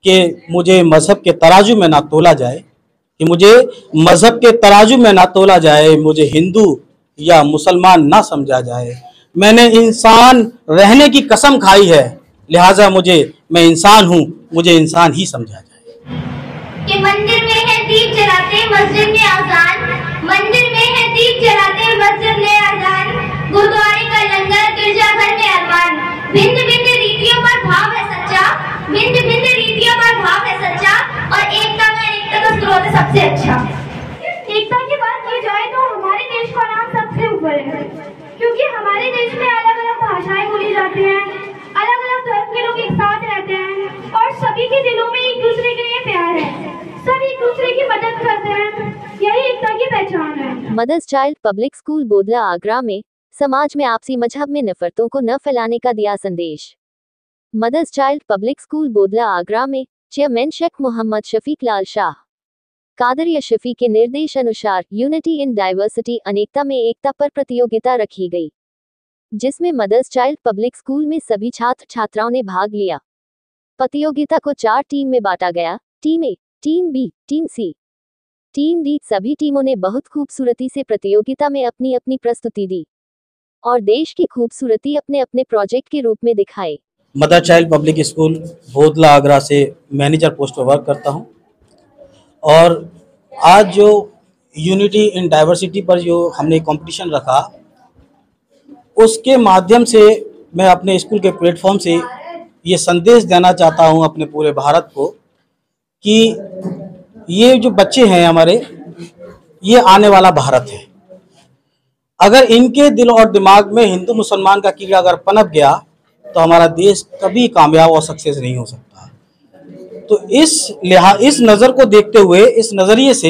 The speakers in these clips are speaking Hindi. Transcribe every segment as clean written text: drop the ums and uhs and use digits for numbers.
कि मुझे मजहब के तराजू में ना तोला जाए, कि मुझे मजहब के तराजू में ना तोला जाए, मुझे हिंदू या मुसलमान ना समझा जाए। मैंने इंसान रहने की कसम खाई है, लिहाजा मैं इंसान हूँ, मुझे इंसान ही समझा जाए। कि मंदिर में है दीप जलाते मस्जिद में आजान, मंदिर में है दीप जलाते मस्जिद में आजान, गुरुद्वारे का लंगर गिरजाघर में अरमान, भिन्न भिन्न रीतियों पर भाव है सच्चा, भिन्न भिन्न रीतियों पर भाव है सच्चा, और एकता का स्रोत है सबसे अच्छा। एकता की बात की जाए तो हमारे देश का नाम सबसे ऊपर है, क्योंकि हमारे देश में अलग अलग भाषाएं बोली जाती हैं, अलग अलग धर्म के लोग एक साथ रहते हैं, और सभी के दिलों में एक दूसरे के लिए प्यार है, सब एक दूसरे की मदद करते हैं, यही एकता की पहचान है। Mother's child public school Bodla Agra में समाज में आपसी मजहब में नफरतों को न फैलाने का दिया संदेश। Mother's child public school Bodla Agra में चेयरमैन शेख मोहम्मद शफीक लाल शाह कादरिया शफी के निर्देश अनुसार यूनिटी इन डाइवर्सिटी अनेकता में एकता पर प्रतियोगिता रखी गई, जिसमें मदर्स चाइल्ड पब्लिक स्कूल में सभी छात्र छात्राओं ने भाग लिया। प्रतियोगिता को 4 टीम में बांटा गया, टीम ए, टीम बी, टीम सी, टीम डी। सभी टीमों ने बहुत खूबसूरती से प्रतियोगिता में अपनी अपनी प्रस्तुति दी और देश की खूबसूरती अपने अपने प्रोजेक्ट के रूप में दिखाए। Mother child public school Bodla Agra से मैनेजर पोस्ट पर वर्क करता हूं, और आज जो यूनिटी इन डाइवर्सिटी पर जो हमने कंपटीशन रखा, उसके माध्यम से मैं अपने स्कूल के प्लेटफॉर्म से ये संदेश देना चाहता हूं अपने पूरे भारत को कि ये जो बच्चे हैं हमारे, ये आने वाला भारत है। अगर इनके दिल और दिमाग में हिंदू मुसलमान का कीड़ा अगर पनप गया तो हमारा देश कभी कामयाब और सक्सेस नहीं हो सकता। तो इस नज़र को देखते हुए, इस नज़रिए से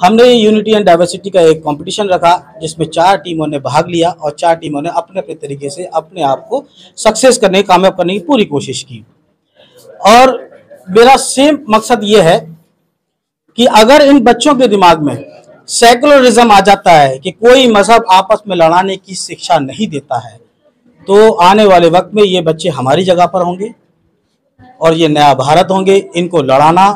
हमने यूनिटी एंड डाइवर्सिटी का एक कंपटीशन रखा, जिसमें 4 टीमों ने भाग लिया और 4 टीमों ने अपने अपने तरीके से अपने आप को सक्सेस करने, कामयाब करने की पूरी कोशिश की। और मेरा सेम मकसद ये है कि अगर इन बच्चों के दिमाग में सेकुलरिज्म आ जाता है कि कोई मजहब आपस में लड़ाने की शिक्षा नहीं देता है, तो आने वाले वक्त में ये बच्चे हमारी जगह पर होंगे और ये नया भारत होंगे। इनको लड़ाना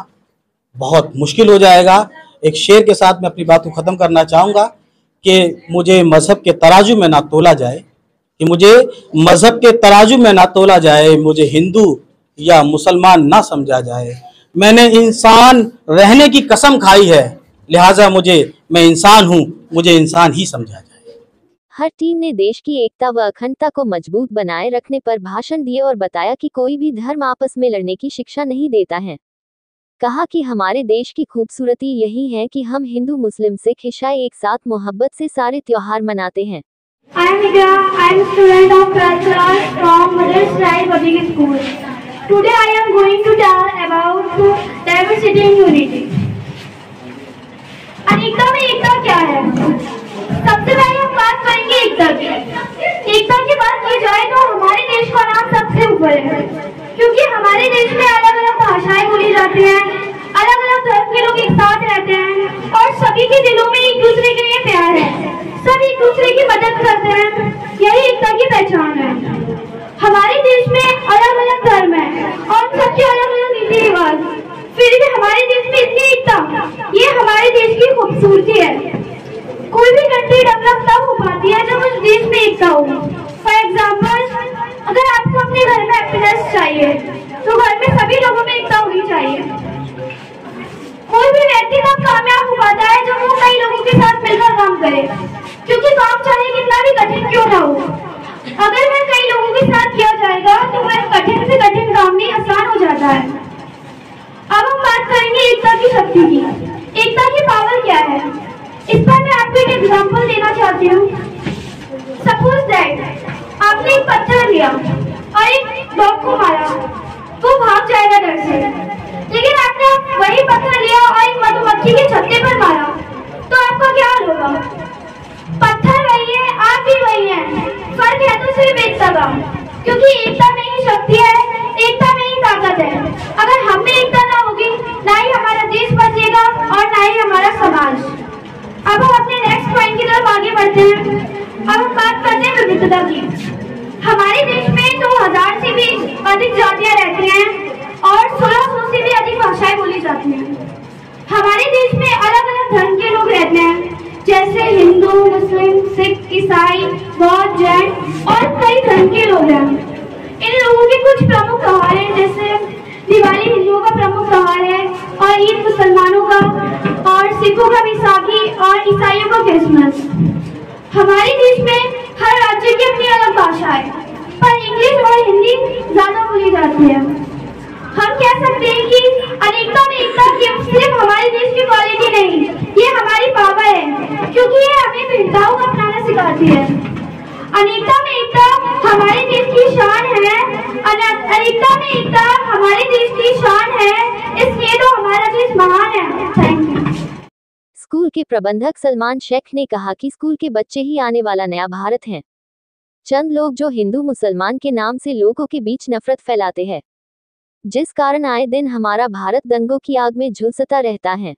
बहुत मुश्किल हो जाएगा। एक शेर के साथ मैं अपनी बात को ख़त्म करना चाहूँगा कि मुझे मज़हब के तराजू में ना तोला जाए, कि मुझे मज़हब के तराजू में ना तोला जाए, मुझे हिंदू या मुसलमान ना समझा जाए। मैंने इंसान रहने की कसम खाई है, लिहाजा मैं इंसान हूँ, मुझे इंसान ही समझा जाए। हर टीम ने देश की एकता व अखंडता को मजबूत बनाए रखने पर भाषण दिए और बताया कि कोई भी धर्म आपस में लड़ने की शिक्षा नहीं देता है। कहा कि हमारे देश की खूबसूरती यही है कि हम हिंदू, मुस्लिम, सिख, ईसाई एक साथ मोहब्बत से सारे त्योहार मनाते हैं। I am student of 12th class from Mother's Child Public School. Today I am going to tell about diversity and unity. अनेकता में एकता क्या है? सबसे पहले हम बात करेंगे एकता की। एकता की बात की जाए तो हमारे देश का नाम सबसे ऊपर है, क्योंकि हमारे देश में अलग अलग भाषाएं बोली जाती हैं, अलग अलग धर्म के लोग एक साथ रहते हैं, और सभी के दिलों में एक दूसरे के लिए प्यार है, सब एक दूसरे की मदद करते हैं, यही एकता की पहचान है। हमारे देश में अलग अलग धर्म है और सबके अलग अलग रीति रिवाज, फिर भी हमारे देश में इतनी एकता, ये हमारे देश की खूबसूरती है। कोई भी कंट्री डेवलप तब हो पाती है जब उस देश में एकता हो। फॉर एग्जाम्पल, अगर आपको अपने घर में हैप्पीनेस चाहिए तो घर में सभी लोगों में एकता होनी चाहिए। कोई भी व्यक्ति तब कामयाब हो पाता है जब वो कई लोगों के साथ मिलकर काम करे, क्योंकि काम चाहे कितना भी कठिन क्यों ना हो, अगर वह कई लोगों के साथ किया जाएगा तो वह कठिन से कठिन काम भी आसान हो जाता है। अब हम बात करेंगे एकता की शक्ति की। एकता की पावर क्या है, इस पर मैं आपको एक एग्जांपल देना चाहती हूँ। सपोज दैट आपने एक पत्थर लिया और एक डॉग को मारा, वो भाग जाएगा डर से, लेकिन आपने वही पत्थर लिया और एक मधुमक्खी के छत्ते पर मारा, तो आपका क्या हाल होगा? पत्थर वही है, आप भी वही हैं, फर्क है तो सिर्फ एकता का, क्योंकि एकता में ही शक्ति है, एकता में ही ताकत है। अगर हम में एकता ना होगी, ना ही हमारा देश बचेगा और ना ही हमारा समाज। अब हम अपने नेक्स्ट पॉइंट की तरफ आगे बढ़ते हैं। अब हम बात करते हैं विविधता की। हमारे देश में 2000 से भी अधिक जातियां रहती हैं और 1600 से भी अधिक भाषाएं बोली जाती हैं। हमारे देश में अलग अलग धर्म के लोग रहते हैं, जैसे हिंदू, मुस्लिम, सिख, ईसाई, बौद्ध, जैन और कई धर्म के लोग हैं। इन लोगों के कुछ प्रमुख त्योहार हैं, जैसे दिवाली हिंदुओं का प्रमुख त्योहार है और ईद मुसलमानों का, और सिखों का बैसाखी और ईसाइयों का क्रिसमस। हमारे देश में हर राज्य की अपनी अलग भाषा है, पर इंग्लिश और हिंदी ज्यादा बोली जाती है। हम कह सकते हैं कि अनेकता में एकता सिर्फ हमारे देश की क्वालिटी नहीं, ये हमारी पावर है, क्योंकि ये हमें भेदभाव को अपनाना सिखाती है। अनेकता में एकता हमारे देश की शान है, अनेकता में एकता हमारे देश की शान है, इसलिए तो हमारा देश महान है। Thank you. स्कूल के प्रबंधक सलमान शेख ने कहा कि स्कूल के बच्चे ही आने वाला नया भारत हैं। चंद लोग जो हिंदू मुसलमान के नाम से लोगों के बीच नफरत फैलाते हैं, जिस कारण आए दिन हमारा भारत दंगों की आग में झुलसता रहता है।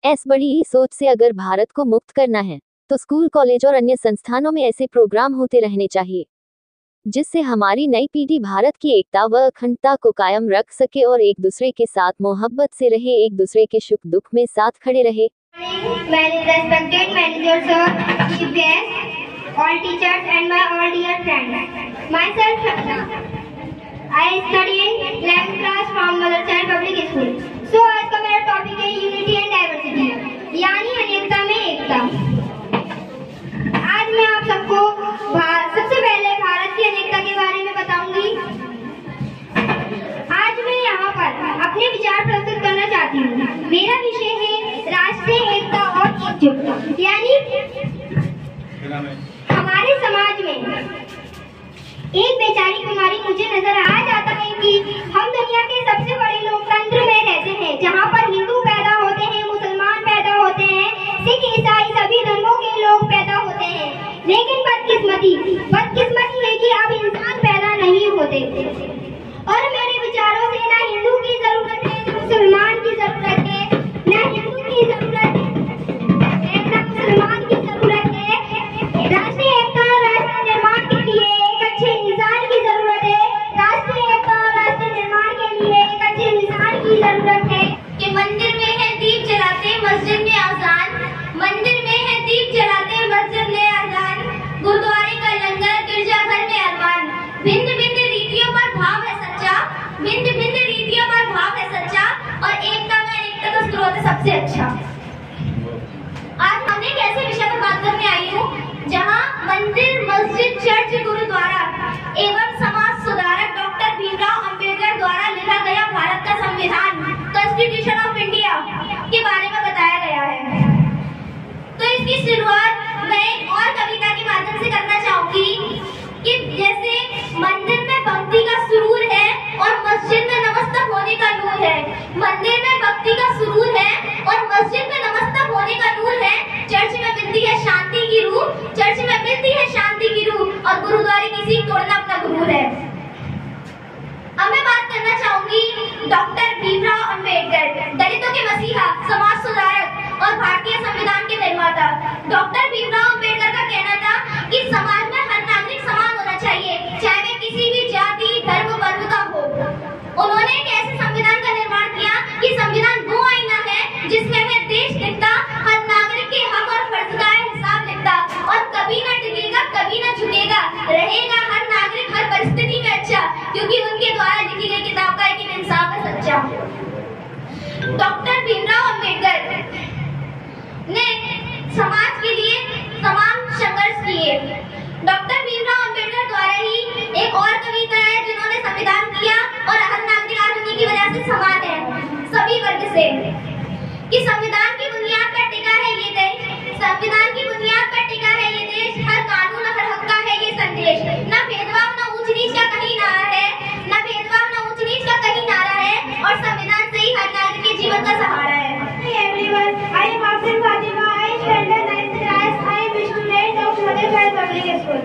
ऐस बड़ी ही सोच से अगर भारत को मुक्त करना है तो स्कूल, कॉलेज और अन्य संस्थानों में ऐसे प्रोग्राम होते रहने चाहिए, जिससे हमारी नई पीढ़ी भारत की एकता व अखंडता को कायम रख सके और एक दूसरे के साथ मोहब्बत से रहे, एक दूसरे के सुख दुख में साथ खड़े रहे। Respected manager sir, chief guests, all teachers and my all dear friends. Myself Shakta. I study in 11th class from Mother Child Public School. So आज का मेरा टॉपिक है यूनिटी एंड डाइवर्सिटी, यानी अनेकता में एकता। आज मैं आप सबको सबसे पहले भारत की अनेकता के बारे में बताऊंगी। आज मैं यहाँ पर अपने विचार प्रस्तुत करना चाहती हूँ। मेरा विषय है राष्ट्रीय एकता और एकजुटता, यानी हमारे समाज में एक बेचारी कुमारी मुझे नजर आ जाता है कि हम दुनिया के सबसे बड़े लोकतंत्र में रहते हैं, जहाँ पर हिंदू पैदा होते हैं, मुसलमान पैदा होते हैं, सिख, ईसाई सभी धर्मों के लोग पैदा होते हैं। लेकिन बदकिस्मती है कि अब इंसान पैदा नहीं होते। और मेरे विचारों से ना हिंदू की जरूरत है, ना मुसलमान की जरूरत है, ना हिंदू की जरूरत है, ना मुसलमान की जरूरत है। राष्ट्रीय एकता और राष्ट्र निर्माण के लिए एक अच्छे इंसान की जरूरत है। राष्ट्रीय एकता और राष्ट्र निर्माण के लिए एक अच्छे इंसान की जरूरत है। कि मंदिर में है दीप जलाते मस्जिद में आजान, मंदिर में है दीप जलाते मस्जिद में आजान, गुरुद्वारे का लंगर गिरजाघर में अरमान। भिन्न भिन्न रीतियों पर भाव है सच्चा, भिन्न भिन्न रीतियों पर भाव है सच्चा, और एकता में अनेकता का स्रोत है सबसे अच्छा। आज हमने एक ऐसे विषय पर बात करने आई हूँ जहाँ मंदिर, मस्जिद, चर्च, गुरुद्वारा एवं समाज सुधारक डॉक्टर भीमराव अंबेडकर द्वारा लिखा गया भारत का संविधान, कॉन्स्टिट्यूशन ऑफ इंडिया के बारे में बताया गया है। तो इसकी शुरुआत मैं एक और कविता के माध्यम से करना चाहूंगी कि जैसे मंदिर में भक्ति का सुरूर है और मस्जिद में नमस्तक होने का नूर है। मंदिर में भक्ति का सुरूर है और मस्जिद में नमस्तक होने का नूर है। चर्च में मिलती है शांति की रूह, चर्च में मिलती है शांति की रूह, और गुरुद्वारे की सीख तोड़ना अपना गुरूर है। अब मैं बात करना चाहूंगी डॉक्टर भीमराव अंबेडकर, दलितों के मसीहा, समाज सुधारक और भारतीय संविधान के निर्माता। डॉक्टर भीमराव अंबेडकर का कहना था कि समाज में हर नागरिक समान होना चाहिए, चाहे वे किसी भी जाति, धर्म, वर्ग का हो। उन्होंने एक ऐसे संविधान का निर्माण किया कि संविधान वो आईना है जिसमें हमें देश दिखता, हर नागरिक के हक और फर्ज का हिसाब दिखता, और कभी न टिकेगा, कभी न झुकेगा, रहेगा हर नागरिक हर परिस्थिति में अच्छा, क्योंकि उनके द्वारा लिखी गई किताब का एक इंसाफ है सच्चा। डॉक्टर भीमराव अंबेडकर ने समाज के लिए तमाम संघर्ष किए। डॉक्टर भीमराव अंबेडकर द्वारा ही एक और कविता है जिन्होंने संविधान किया और हर नागरिक आज उन्हीं की वजह से समान है सभी वर्ग से, कि संविधान की बुनियाद पर टिका है ये देश, संविधान की बुनियाद पर टिका है ये देश, हर कानून हर हक का है ये संदेश, न भेदभाव न ऊंच नीच का कहीं नारा है, न भेदभाव न ऊंच नीच का कहीं नारा है, और संविधान से ही हर नागरिक के जीवन का सहारा है। Everyone, I am Afshin Fatima. I stand 9th class. I am a student of Mother Child Public School.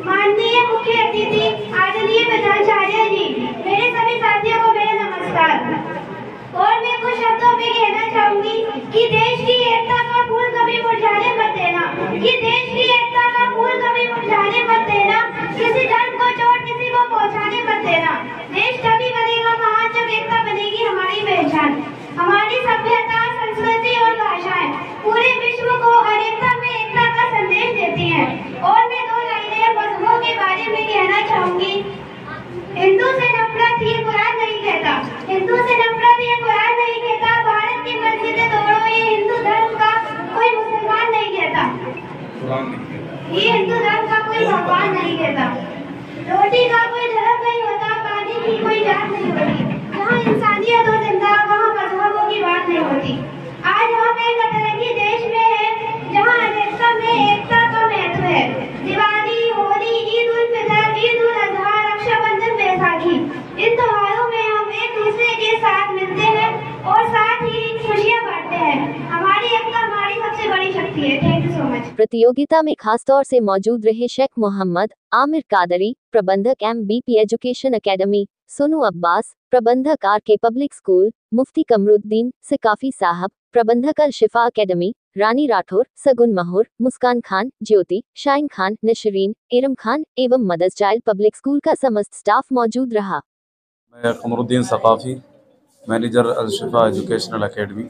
माननीय मुख्य अतिथि आदरणीय प्रधानाचार्य जी, मेरे सभी साथियों को मेरा नमस्कार। और मैं कुछ शब्दों में कहना चाहूंगी कि देश की एकता का फूल कभी मुरझाने मत देना, कि देश की एकता का फूल कभी मुरझाने मत देना, किसी धर्म को ये हिंदू धर्म का कोई भगवान नहीं कहता, रोटी का कोई धर्म नहीं होता, पानी की कोई जात नहीं होती, जहाँ इंसानियत हो जिंदा वहाँ मजहबों की बात नहीं होती। आज हम एक अतरंगी देश में हैं, जहाँ अनेकता में एकता का महत्व है। दिवाली, होली, ईद उल फितर, ईद उल अजहा, रक्षाबंधन, बैसाखी, इन त्योहारों में हम एक दूसरे के साथ मिलते हैं और साथ ही खुशियाँ बांटते हैं। हमारी एकता हमारी सबसे बड़ी शक्ति है। Thank you so much. प्रतियोगिता में खास तौर से मौजूद रहे शेख मोहम्मद आमिर कादरी, प्रबंधक MBP education academy, Sonu Abbas, प्रबंधक RK पब्लिक स्कूल, मुफ्ती कमरुद्दीन सिकाफी साहब, प्रबंधक अल शिफा एकेडमी, रानी राठौर, सगुन महूर, मुस्कान खान, ज्योति, शाइन खान, नशरीन, इरम खान एवं मदर्स चाइल्ड पब्लिक स्कूल का समस्त स्टाफ मौजूद रहा। मैं कमरुद्दीन सिकाफी, मैनेजर अल शिफा एजुकेशनल एकेडमी।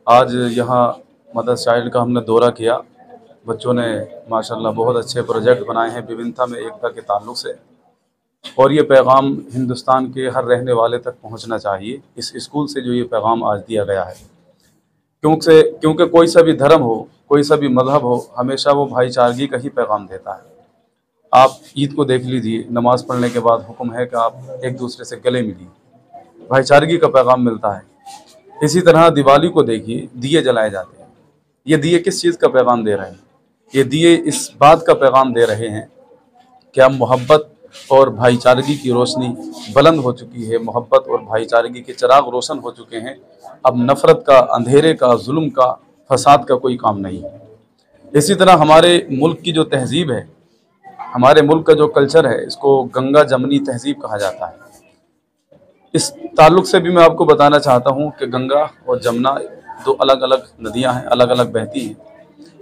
आज यहाँ मदर्स चाइल्ड का हमने दौरा किया। बच्चों ने माशाल्लाह बहुत अच्छे प्रोजेक्ट बनाए हैं विभिन्नता में एकता के ताल्लुक से, और ये पैगाम हिंदुस्तान के हर रहने वाले तक पहुँचना चाहिए। इस स्कूल से जो ये पैगाम आज दिया गया है, क्योंकि कोई सा भी धर्म हो, कोई सा भी मजहब हो, हमेशा वो भाईचारगी का ही पैगाम देता है। आप ईद को देख लीजिए, नमाज़ पढ़ने के बाद हुक्म है कि आप एक दूसरे से गले मिलिए, भाईचारगी का पैगाम मिलता है। इसी तरह दिवाली को देखिए, दिए जलाए जाते हैं। ये दिए किस चीज़ का पैगाम दे रहे हैं? ये दिए इस बात का पैगाम दे रहे हैं कि अब मोहब्बत और भाईचारगी की रोशनी बुलंद हो चुकी है, मोहब्बत और भाईचारगी के चिराग रोशन हो चुके हैं। अब नफ़रत का, अंधेरे का, जुल्म का, फसाद का कोई काम नहीं है। इसी तरह हमारे मुल्क की जो तहज़ीब है, हमारे मुल्क का जो कल्चर है, इसको गंगा जमनी तहज़ीब कहा जाता है। इस ताल्लुक़ से भी मैं आपको बताना चाहता हूँ कि गंगा और जमुना दो अलग अलग नदियाँ हैं, अलग अलग बहती हैं।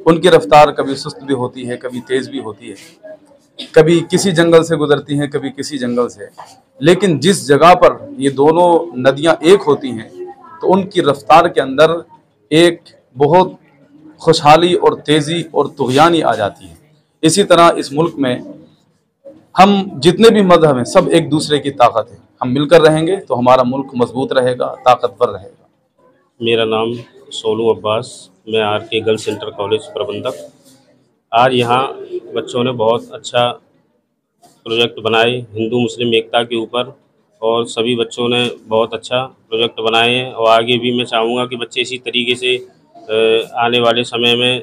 उनकी रफ्तार कभी सुस्त भी होती है, कभी तेज़ भी होती है, कभी किसी जंगल से गुजरती हैं, कभी किसी जंगल से। लेकिन जिस जगह पर ये दोनों नदियाँ एक होती हैं, तो उनकी रफ्तार के अंदर एक बहुत खुशहाली और तेज़ी और तुग़यानी आ जाती है। इसी तरह इस मुल्क में हम जितने भी मज़हब हैं, सब एक दूसरे की ताकत है। हम मिलकर रहेंगे तो हमारा मुल्क मजबूत रहेगा, ताकतवर रहेगा। मेरा नाम सोनू अब्बास, मैं RK गर्ल्स इंटर कॉलेज प्रबंधक। आज यहाँ बच्चों ने बहुत अच्छा प्रोजेक्ट बनाए हिंदू मुस्लिम एकता के ऊपर, और सभी बच्चों ने बहुत अच्छा प्रोजेक्ट बनाए हैं। और आगे भी मैं चाहूँगा कि बच्चे इसी तरीके से आने वाले समय में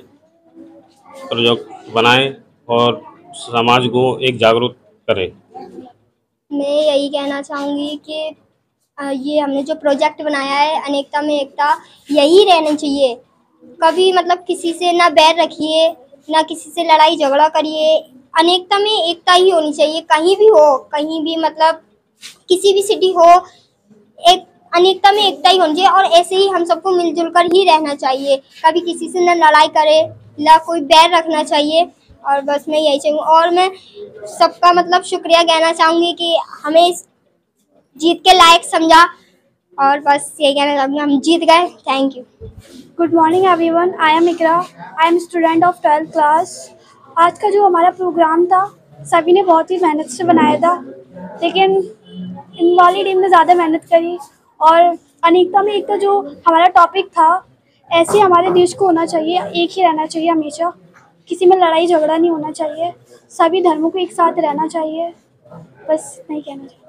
प्रोजेक्ट बनाएं और समाज को एक जागरूक करें। मैं यही कहना चाहूँगी कि ये हमने जो प्रोजेक्ट बनाया है, अनेकता में एकता, यही रहना चाहिए। कभी मतलब किसी से ना बैर रखिए, ना किसी से लड़ाई झगड़ा करिए। अनेकता में एकता ही होनी चाहिए, कहीं भी हो, कहीं भी मतलब किसी भी सिटी हो, एक अनेकता में एकता ही होनी चाहिए। और ऐसे ही हम सबको मिलजुल कर ही रहना चाहिए। कभी किसी से ना लड़ाई करे, ना कोई बैर रखना चाहिए। और बस मैं यही चाहूँगी, और मैं सबका मतलब शुक्रिया कहना चाहूँगी कि हमें इस जीत के लायक समझा, और बस यही कहना चाहूँगी, हम जीत गए। Thank you. Good morning everyone, I am Iqra, I am student of 12th class. आज का जो हमारा प्रोग्राम था, सभी ने बहुत ही मेहनत से बनाया था, लेकिन इन वाली टीम ने ज़्यादा मेहनत करी। और अनेकता में एकता जो हमारा टॉपिक था, ऐसे हमारे देश को होना चाहिए, एक ही रहना चाहिए हमेशा, किसी में लड़ाई झगड़ा नहीं होना चाहिए, सभी धर्मों को एक साथ रहना चाहिए। बस नहीं कहना चाहिए।